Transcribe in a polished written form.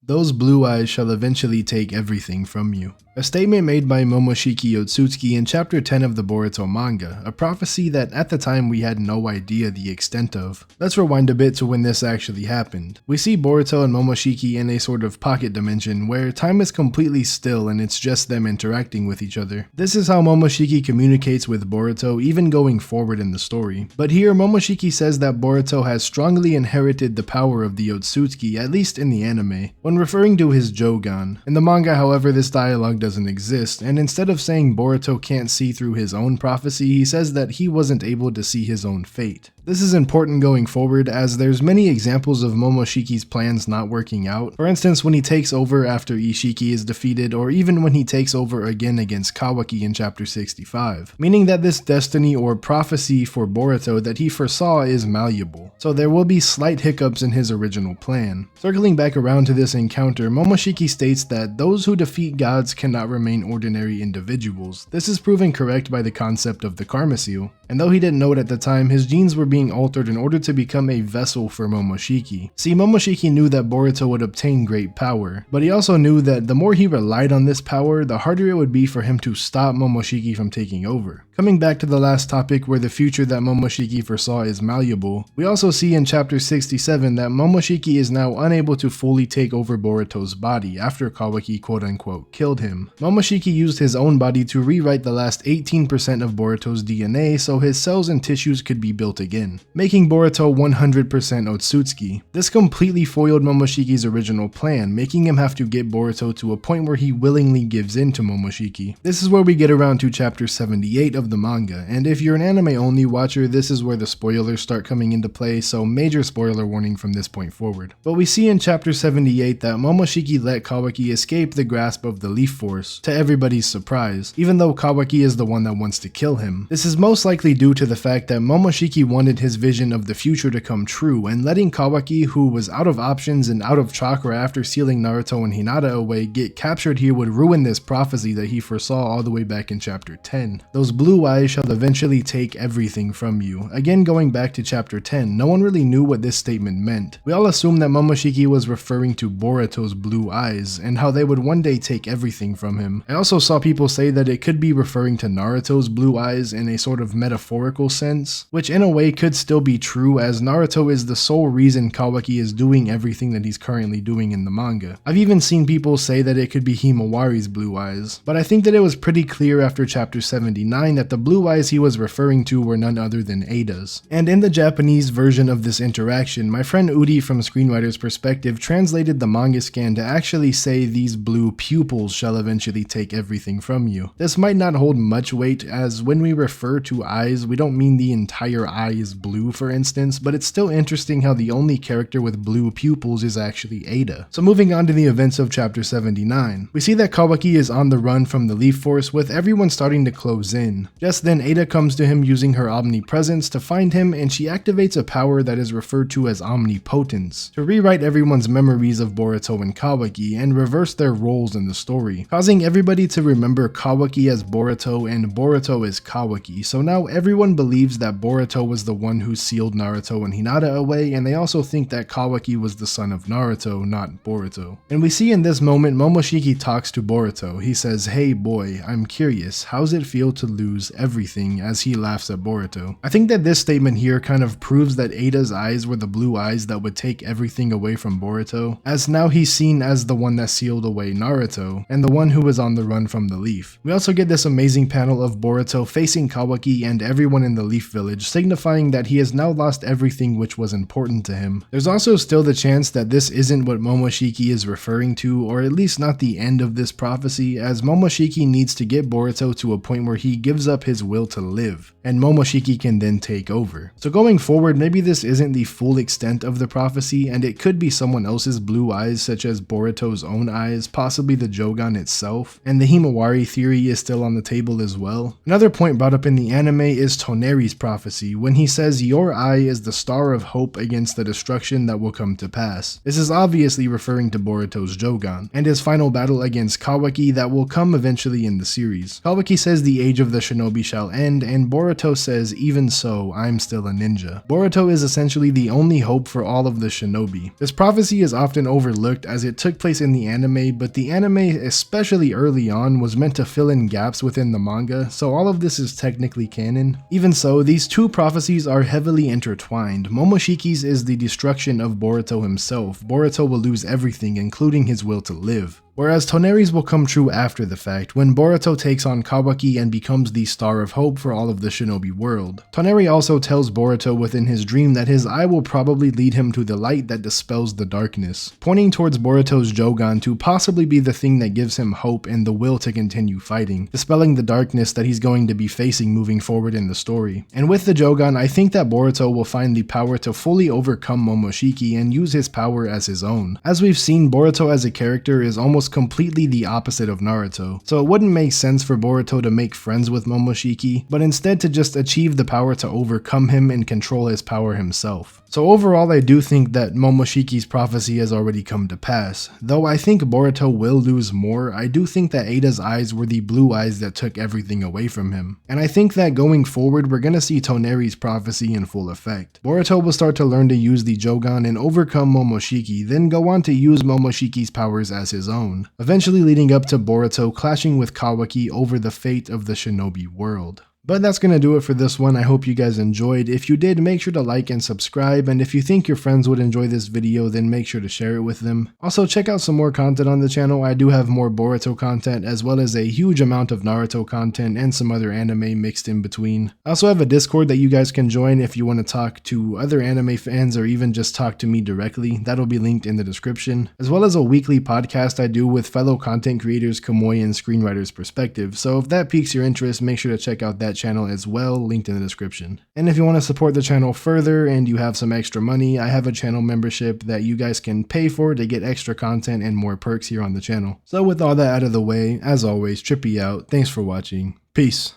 those blue eyes shall eventually take everything from you. A statement made by Momoshiki Otsutsuki in chapter 10 of the Boruto manga, a prophecy that at the time we had no idea the extent of. Let's rewind a bit to when this actually happened. We see Boruto and Momoshiki in a sort of pocket dimension where time is completely still and it's just them interacting with each other. This is how Momoshiki communicates with Boruto even going forward in the story. But here Momoshiki says that Boruto has strongly inherited the power of the Otsutsuki, at least in the anime, when referring to his Jogan. In the manga, however, this dialogue doesn't exist, and instead of saying Boruto can't see through his own prophecy, he says that he wasn't able to see his own fate. This is important going forward as there's many examples of Momoshiki's plans not working out. For instance, when he takes over after Ishiki is defeated, or even when he takes over again against Kawaki in chapter 65, meaning that this destiny or prophecy for Boruto that he foresaw is malleable, so there will be slight hiccups in his original plan. Circling back around to this encounter, Momoshiki states that those who defeat gods cannot remain ordinary individuals. This is proven correct by the concept of the karma seal, and though he didn't know it at the time, his genes were being altered in order to become a vessel for Momoshiki. See, Momoshiki knew that Boruto would obtain great power, but he also knew that the more he relied on this power, the harder it would be for him to stop Momoshiki from taking over. Coming back to the last topic where the future that Momoshiki foresaw is malleable, we also see in chapter 67 that Momoshiki is now unable to fully take over Boruto's body after Kawaki quote-unquote killed him. Momoshiki used his own body to rewrite the last 18% of Boruto's DNA so his cells and tissues could be built again, making Boruto 100% Otsutsuki. This completely foiled Momoshiki's original plan, making him have to get Boruto to a point where he willingly gives in to Momoshiki. This is where we get around to chapter 78 of the manga, and if you're an anime only watcher, this is where the spoilers start coming into play, so major spoiler warning from this point forward. But we see in chapter 78 that Momoshiki let Kawaki escape the grasp of the Leaf Force, to everybody's surprise, even though Kawaki is the one that wants to kill him. This is most likely due to the fact that Momoshiki wanted his vision of the future to come true, and letting Kawaki, who was out of options and out of chakra after sealing Naruto and Hinata away, get captured here would ruin this prophecy that he foresaw all the way back in chapter 10. Those blue eyes shall eventually take everything from you. Again, going back to chapter 10, no one really knew what this statement meant. We all assumed that Momoshiki was referring to Boruto's blue eyes, and how they would one day take everything from him. I also saw people say that it could be referring to Naruto's blue eyes in a sort of metaphorical sense, which in a way could still be true as Naruto is the sole reason Kawaki is doing everything that he's currently doing in the manga. I've even seen people say that it could be Himawari's blue eyes, but I think that it was pretty clear after chapter 79 that the blue eyes he was referring to were none other than Ada's. And in the Japanese version of this interaction, my friend Udi from Screenwriter's Perspective translated the manga scan to actually say these blue pupils shall eventually take everything from you. This might not hold much weight as when we refer to eyes, we don't mean the entire eye is blue for instance, but it's still interesting how the only character with blue pupils is actually Ada. So moving on to the events of chapter 79, we see that Kawaki is on the run from the Leaf Force with everyone starting to close in. Just then Ada comes to him using her omnipresence to find him, and she activates a power that is referred to as omnipotence to rewrite everyone's memories of Boruto and Kawaki and reverse their roles in the story, causing everybody to remember Kawaki as Boruto and Boruto as Kawaki. So now everyone believes that Boruto was the one who sealed Naruto and Hinata away, and they also think that Kawaki was the son of Naruto, not Boruto. And we see in this moment Momoshiki talks to Boruto. He says, "Hey boy, I'm curious, how's it feel to lose everything?" as he laughs at Boruto. I think that this statement here kind of proves that Ada's eyes were the blue eyes that would take everything away from Boruto, as now he's seen as the one that sealed away Naruto, and the one who was on the run from the Leaf. We also get this amazing panel of Boruto facing Kawaki and everyone in the Leaf Village, signifying that he has now lost everything which was important to him. There's also still the chance that this isn't what Momoshiki is referring to, or at least not the end of this prophecy, as Momoshiki needs to get Boruto to a point where he gives up his will to live, and Momoshiki can then take over. So going forward, maybe this isn't the full extent of the prophecy, and it could be someone else's blue eyes, such as Boruto's own eyes, possibly the Jogan itself, and the Himawari theory is still on the table as well. Another point brought up in the anime is Toneri's prophecy, when he says your eye is the star of hope against the destruction that will come to pass. This is obviously referring to Boruto's Jogan, and his final battle against Kawaki that will come eventually in the series. Kawaki says the age of the shinobi shall end, and Boruto Boruto says, "Even so, I'm still a ninja." Boruto is essentially the only hope for all of the shinobi. This prophecy is often overlooked as it took place in the anime, but the anime, especially early on, was meant to fill in gaps within the manga, so all of this is technically canon. Even so, these two prophecies are heavily intertwined. Momoshiki's is the destruction of Boruto himself. Boruto will lose everything, including his will to live. Whereas Toneri's will come true after the fact, when Boruto takes on Kawaki and becomes the star of hope for all of the shinobi world. Toneri also tells Boruto within his dream that his eye will probably lead him to the light that dispels the darkness, pointing towards Boruto's Jogan to possibly be the thing that gives him hope and the will to continue fighting, dispelling the darkness that he's going to be facing moving forward in the story. And with the Jogan, I think that Boruto will find the power to fully overcome Momoshiki and use his power as his own. As we've seen, Boruto as a character is almost completely the opposite of Naruto, so it wouldn't make sense for Boruto to make friends with Momoshiki, but instead to just achieve the power to overcome him and control his power himself. So overall, I do think that Momoshiki's prophecy has already come to pass. Though I think Boruto will lose more, I do think that Ada's eyes were the blue eyes that took everything away from him. And I think that going forward, we're gonna see Toneri's prophecy in full effect. Boruto will start to learn to use the Jogan and overcome Momoshiki, then go on to use Momoshiki's powers as his own, eventually leading up to Boruto clashing with Kawaki over the fate of the shinobi world. But that's going to do it for this one. I hope you guys enjoyed. If you did, make sure to like and subscribe, and if you think your friends would enjoy this video, then make sure to share it with them. Also, check out some more content on the channel. I do have more Boruto content, as well as a huge amount of Naruto content and some other anime mixed in between. I also have a Discord that you guys can join if you want to talk to other anime fans or even just talk to me directly. That'll be linked in the description, as well as a weekly podcast I do with fellow content creators Kamui and Screenwriter's Perspective. So if that piques your interest, make sure to check out that channel as well, linked in the description. And if you want to support the channel further and you have some extra money, I have a channel membership that you guys can pay for to get extra content and more perks here on the channel. So with all that out of the way, as always, Trippy out. Thanks for watching. Peace.